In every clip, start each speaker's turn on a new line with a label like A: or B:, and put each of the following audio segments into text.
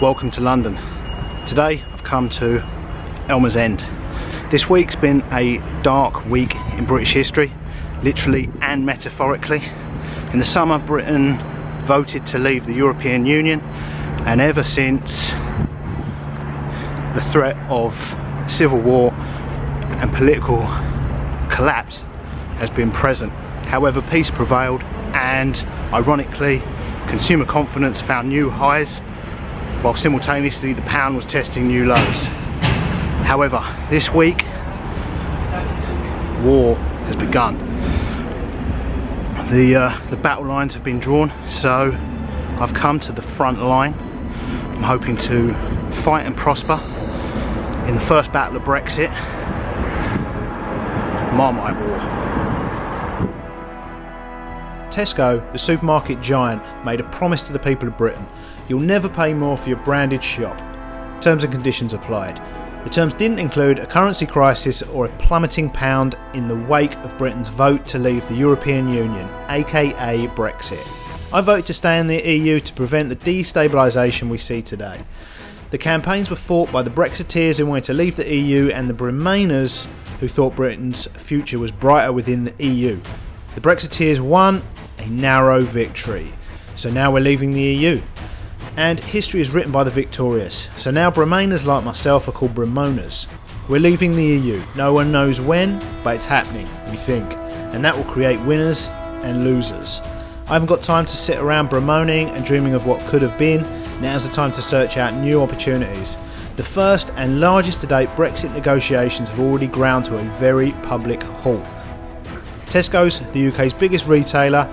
A: Welcome to London. Today I've come to Elmer's End. This week's been a dark week in British history, literally and metaphorically. In the summer, Britain voted to leave the European Union, and ever since, the threat of civil war and political collapse has been present. However, peace prevailed, and ironically, consumer confidence found new highs, while simultaneously the pound was testing new lows. However, this week, war has begun. The battle lines have been drawn, so I've come to the front line. I'm hoping to fight and prosper in the first battle of Brexit, Marmite War.
B: Tesco, the supermarket giant, made a promise to the people of Britain. You'll never pay more for your branded shop. Terms and conditions applied. The terms didn't include a currency crisis or a plummeting pound in the wake of Britain's vote to leave the European Union, aka Brexit. I voted to stay in the EU to prevent the destabilisation we see today. The campaigns were fought by the Brexiteers who wanted to leave the EU and the Remainers who thought Britain's future was brighter within the EU. The Brexiteers won a narrow victory, so now we're leaving the EU. And history is written by the victorious, so now Remainers like myself are called Bremoners. We're leaving the EU, no one knows when, but it's happening, we think, and that will create winners and losers. I haven't got time to sit around bemoaning and dreaming of what could have been. Now's the time to search out new opportunities. The first and largest to date Brexit negotiations have already ground to a very public halt. Tesco's, the UK's biggest retailer,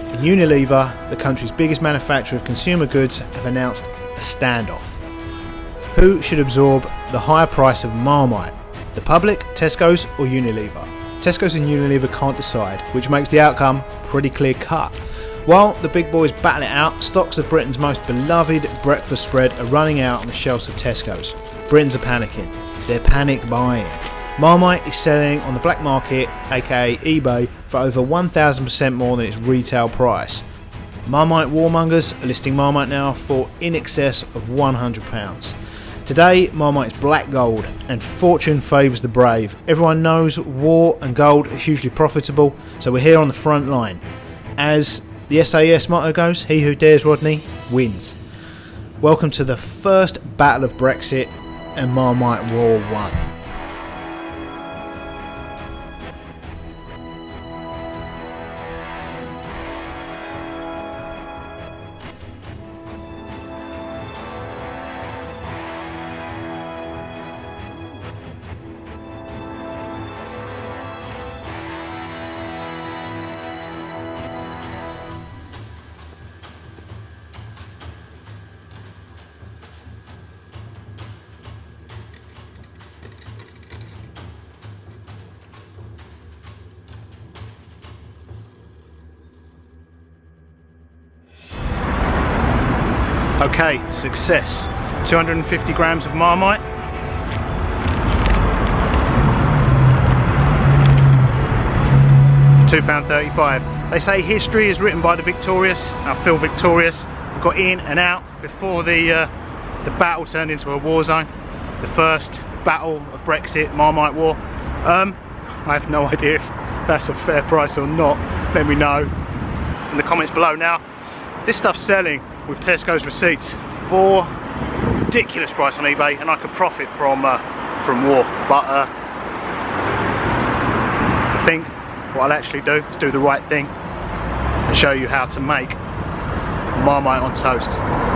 B: and Unilever, the country's biggest manufacturer of consumer goods, have announced a standoff. Who should absorb the higher price of Marmite? The public, Tesco's or Unilever? Tesco's and Unilever can't decide, which makes the outcome pretty clear cut. While the big boys battle it out, stocks of Britain's most beloved breakfast spread are running out on the shelves of Tesco's. Britons are panicking. They're panic buying. Marmite is selling on the black market, aka eBay, for over 1,000% more than its retail price. Marmite warmongers are listing Marmite now for in excess of £100. Today, Marmite is black gold, and fortune favours the brave. Everyone knows war and gold are hugely profitable, so we're here on the front line. As the SAS motto goes, he who dares Rodney wins. Welcome to the first battle of Brexit and Marmite War I.
A: Okay, success. 250 grams of Marmite. £2.35. They say history is written by the victorious. I feel victorious. I got in and out before the battle turned into a war zone. The first battle of Brexit, Marmite War. I have no idea if that's a fair price or not. Let me know in the comments below. Now, this stuff's selling with Tesco's receipts for ridiculous price on eBay, and I could profit from war. But I think what I'll actually do is do the right thing and show you how to make Marmite on toast.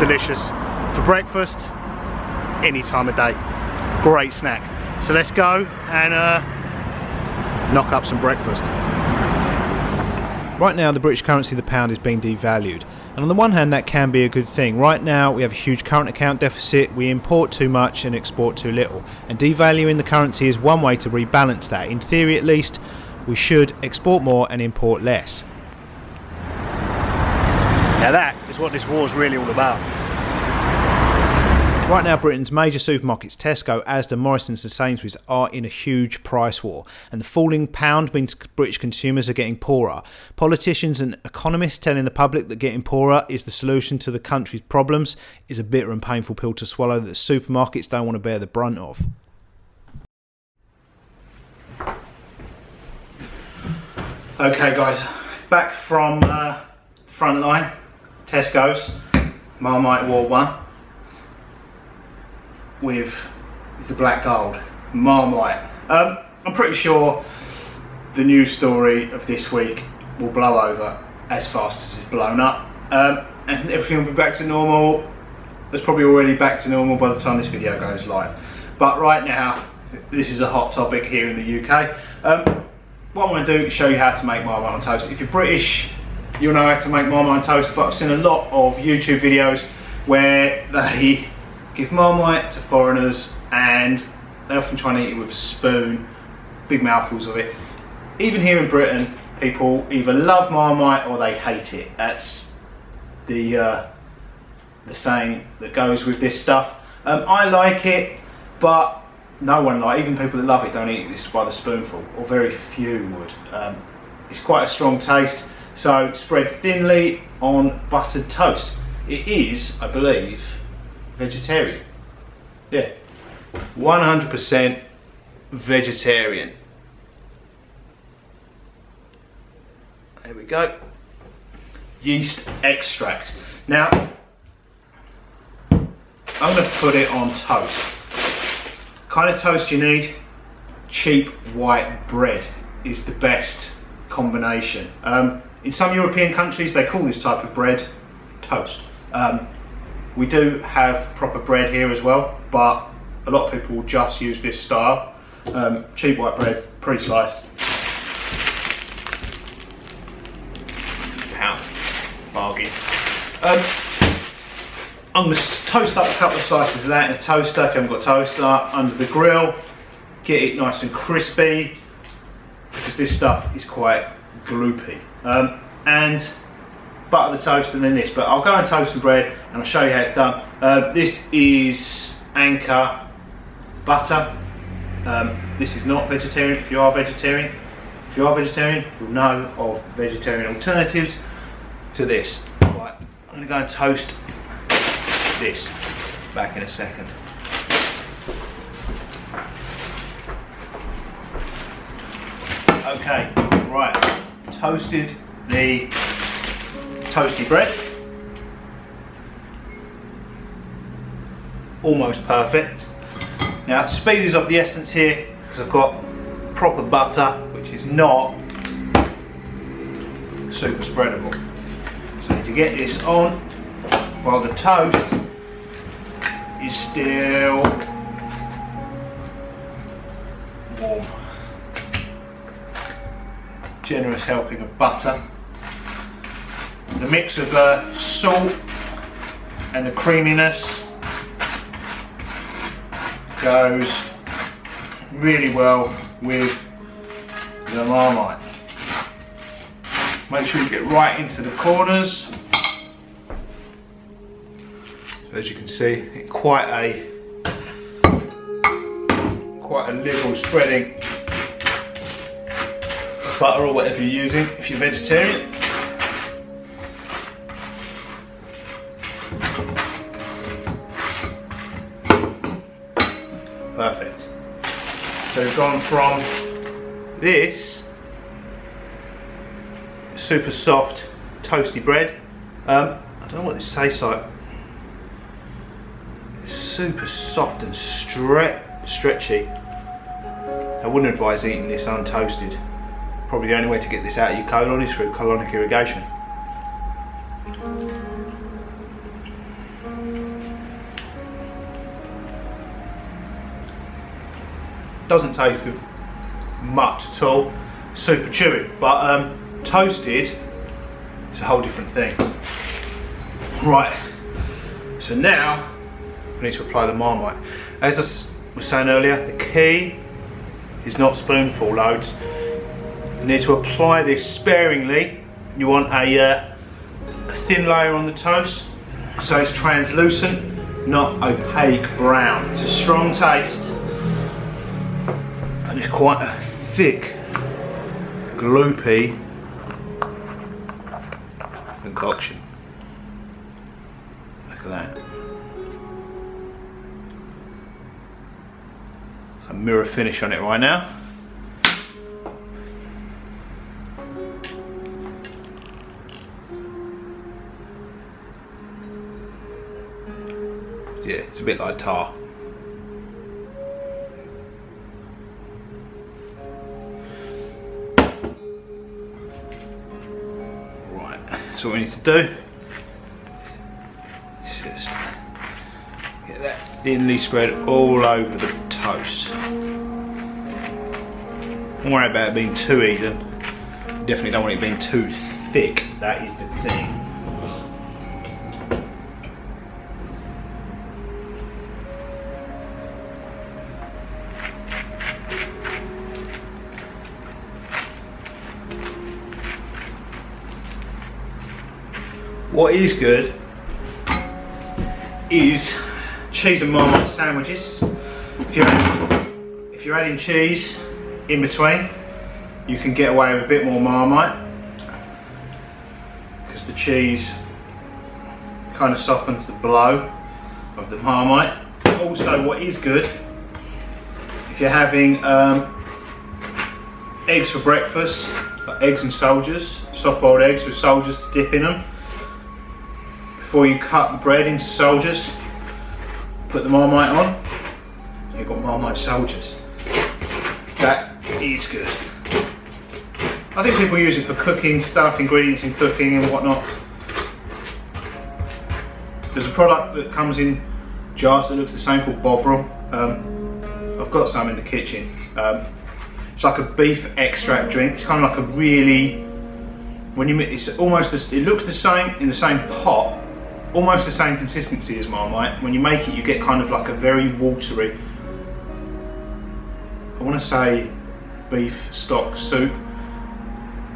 A: Delicious for breakfast, any time of day. Great snack. So let's go and knock up some breakfast.
B: Right now, the British currency, the pound, is being devalued. And on the one hand, that can be a good thing. Right now, we have a huge current account deficit, we import too much and export too little. And devaluing the currency is one way to rebalance that. In theory, at least, we should export more and import less.
A: Now that is what this war is really all about.
B: Right now, Britain's major supermarkets, Tesco, Asda, Morrisons and Sainsbury's, are in a huge price war, and the falling pound means British consumers are getting poorer. Politicians and economists telling the public that getting poorer is the solution to the country's problems is a bitter and painful pill to swallow that supermarkets don't want to bear the brunt of.
A: Okay guys, back from the front line, Tesco's, Marmite War I, with the black gold, Marmite. I'm pretty sure the news story of this week will blow over as fast as it's blown up, and everything will be back to normal. It's probably already back to normal by the time this video goes live. But right now, this is a hot topic here in the UK. What I'm going to do is show you how to make Marmite on toast. If you're British, you'll know how to make Marmite on toast, but I've seen a lot of YouTube videos where they give Marmite to foreigners and they often try and eat it with a spoon, big mouthfuls of it. Even here in Britain, people either love Marmite or they hate it. That's the saying that goes with this stuff. I like it, but no one even people that love it don't eat this by the spoonful, or very few would. It's quite a strong taste, so spread thinly on buttered toast. It is, I believe, vegetarian. Yeah, 100% vegetarian. There we go. Yeast extract. Now, I'm going to put it on toast. Kind of toast you need, cheap white bread is the best combination. In some European countries they call this type of bread toast. We do have proper bread here as well, but a lot of people will just use this style. Cheap white bread, pre-sliced. Pound, bargain. I'm going to toast up a couple of slices of that in a toaster. If you haven't got a toaster, under the grill, get it nice and crispy, because this stuff is quite gloopy. And butter the toast and then this, but I'll go and toast some bread and I'll show you how it's done. This is Anchor butter. This is not vegetarian. If you are vegetarian, you'll know of vegetarian alternatives to this. Right, I'm going to go and toast this. Back in a second. Okay, right, toasted the toasty bread. Almost perfect. Now, speed is of the essence here because I've got proper butter, which is not super spreadable. So I need to get this on while the toast is still warm. Generous helping of butter. The mix of salt and the creaminess goes really well with the Marmite. Make sure you get right into the corners. So as you can see, quite a liberal spreading of butter or whatever you're using if you're vegetarian. Perfect. So we've gone from this super soft toasty bread. I don't know what this tastes like. It's super soft and stretchy. I wouldn't advise eating this untoasted. Probably the only way to get this out of your colon is through colonic irrigation. Doesn't taste of much at all, super chewy, but toasted is a whole different thing. Right, so now we need to apply the Marmite. As I was saying earlier, the key is not spoonful loads. You need to apply this sparingly. You want a thin layer on the toast so it's translucent, not opaque brown. It's a strong taste and it's quite a thick, gloopy concoction. Look at that. A mirror finish on it right now. So yeah, it's a bit like tar. Right, so what we need to do is just get that thinly spread all over the toast. Don't worry about it being too even. Definitely don't want it being too thick. That is the thing. What is good is cheese and Marmite sandwiches. If you're adding cheese in between, you can get away with a bit more Marmite because the cheese kind of softens the blow of the Marmite. Also, what is good, if you're having eggs for breakfast, like eggs and soldiers, soft-boiled eggs with soldiers to dip in them, before you cut the bread into soldiers, put the Marmite on, you've got Marmite soldiers. That is good. I think people use it for cooking stuff, ingredients in cooking and whatnot. There's a product that comes in jars that looks the same called Bovril. I've got some in the kitchen. It's like a beef extract drink. It's kind of like a really, when you, it's almost, it looks the same in the same pot, almost the same consistency as Marmite. When you make it, you get kind of like a very watery, I want to say beef stock soup,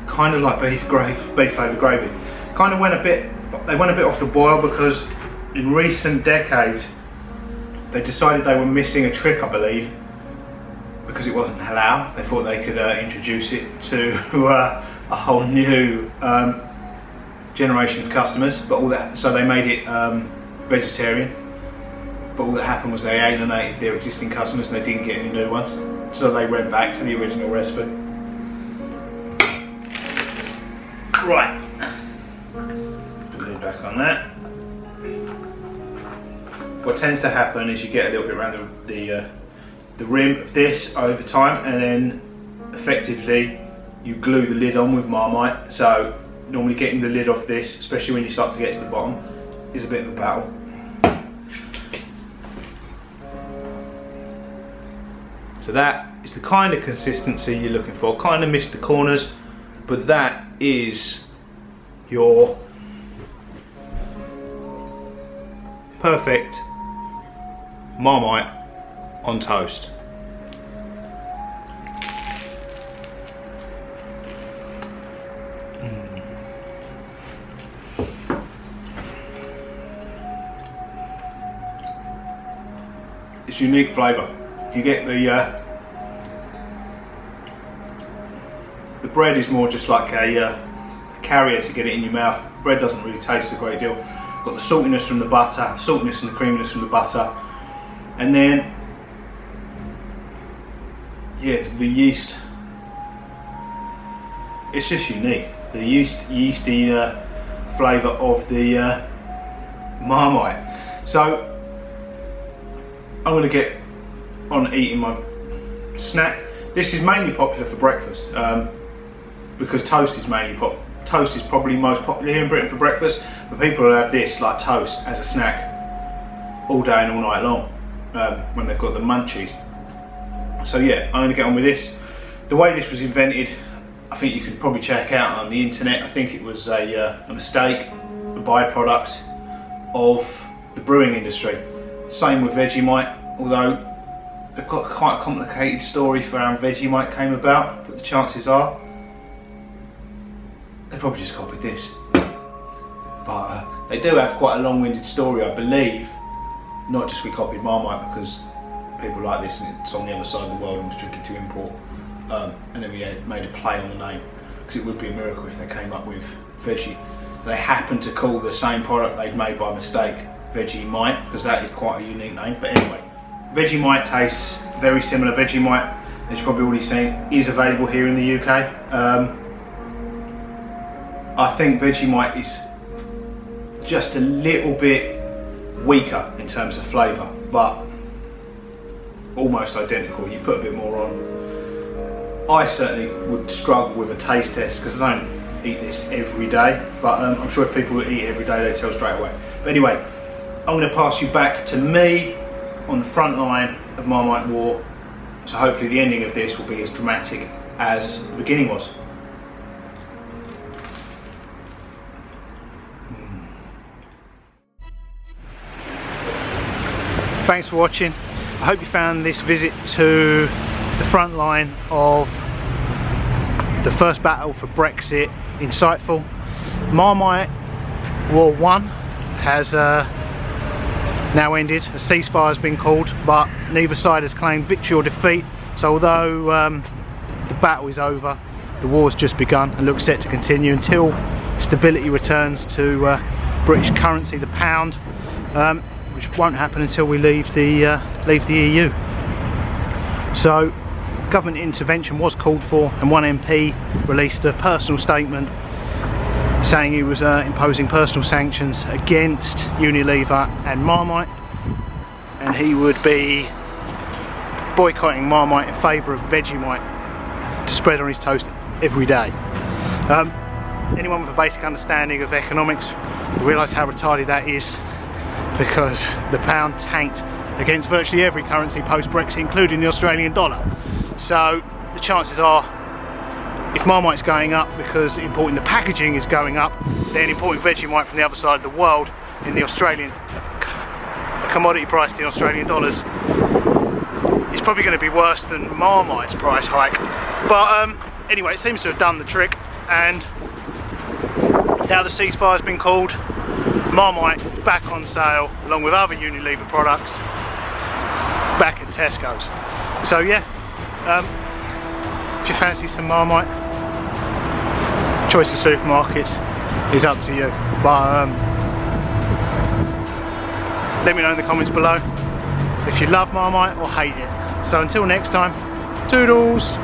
A: kind of like beef flavoured gravy. Kind of went a bit, they went a bit off the boil because in recent decades they decided they were missing a trick, I believe, because it wasn't halal. They thought they could introduce it to a whole new generation of customers, but all that, so they made it vegetarian. But all that happened was they alienated their existing customers and they didn't get any new ones. So they went back to the original recipe. Right, put it back on that. What tends to happen is you get a little bit around the rim of this over time, and then effectively you glue the lid on with Marmite. So normally getting the lid off this, especially when you start to get to the bottom, is a bit of a battle. So that is the kind of consistency you're looking for. Kind of missed the corners, but that is your perfect Marmite on toast. It's unique flavour. You get the bread is more just like a carrier to get it in your mouth. Bread doesn't really taste a great deal. Got the saltiness from the butter, saltiness and the creaminess from the butter, and then yeah, the yeast. It's just unique. The yeasty flavour of the Marmite. So I'm going to get on eating my snack. This is mainly popular for breakfast because toast is probably most popular here in Britain for breakfast, but people will have this like toast as a snack all day and all night long when they've got the munchies. So yeah, I'm going to get on with this. The way this was invented, I think you can probably check out on the internet. I think it was a mistake, a byproduct of the brewing industry. Same with Vegemite, although they've got quite a complicated story for how Vegemite came about, but the chances are they probably just copied this. But they do have quite a long-winded story, I believe. not just we copied Marmite because people like this and it's on the other side of the world and was tricky to import, and then we made a play on the name, because it would be a miracle if they came up with Veggie. They happened to call the same product they'd made by mistake Vegemite, because that is quite a unique name. But anyway, Vegemite tastes very similar. Vegemite, as you've probably already seen, is available here in the UK. I think Vegemite is just a little bit weaker in terms of flavour, but almost identical. You put a bit more on. I certainly would struggle with a taste test because I don't eat this every day, but I'm sure if people eat it every day they'd tell straight away. But anyway, I'm going to pass you back to me on the front line of Marmite War, so hopefully the ending of this will be as dramatic as the beginning was. Thanks for watching. I hope you found this visit to the front line of the first battle for Brexit insightful. Marmite War I has now ended. A ceasefire has been called, but neither side has claimed victory or defeat. So although the battle is over, the war's just begun and looks set to continue until stability returns to British currency, the pound, which won't happen until we leave the EU. So government intervention was called for, and one MP released a personal statement saying he was imposing personal sanctions against Unilever and Marmite, and he would be boycotting Marmite in favour of Vegemite to spread on his toast every day. Anyone with a basic understanding of economics will realise how retarded that is, because the pound tanked against virtually every currency post-Brexit, including the Australian dollar. So the chances are, if Marmite's going up because importing the packaging is going up, then importing Vegemite from the other side of the world in the Australian commodity price in Australian dollars is probably going to be worse than Marmite's price hike. But anyway, it seems to have done the trick, and now the ceasefire has been called. Marmite is back on sale along with other Unilever products back at Tesco's. So yeah, if you fancy some Marmite, choice of supermarkets is up to you, but let me know in the comments below if you love Marmite or hate it. So until next time, toodles!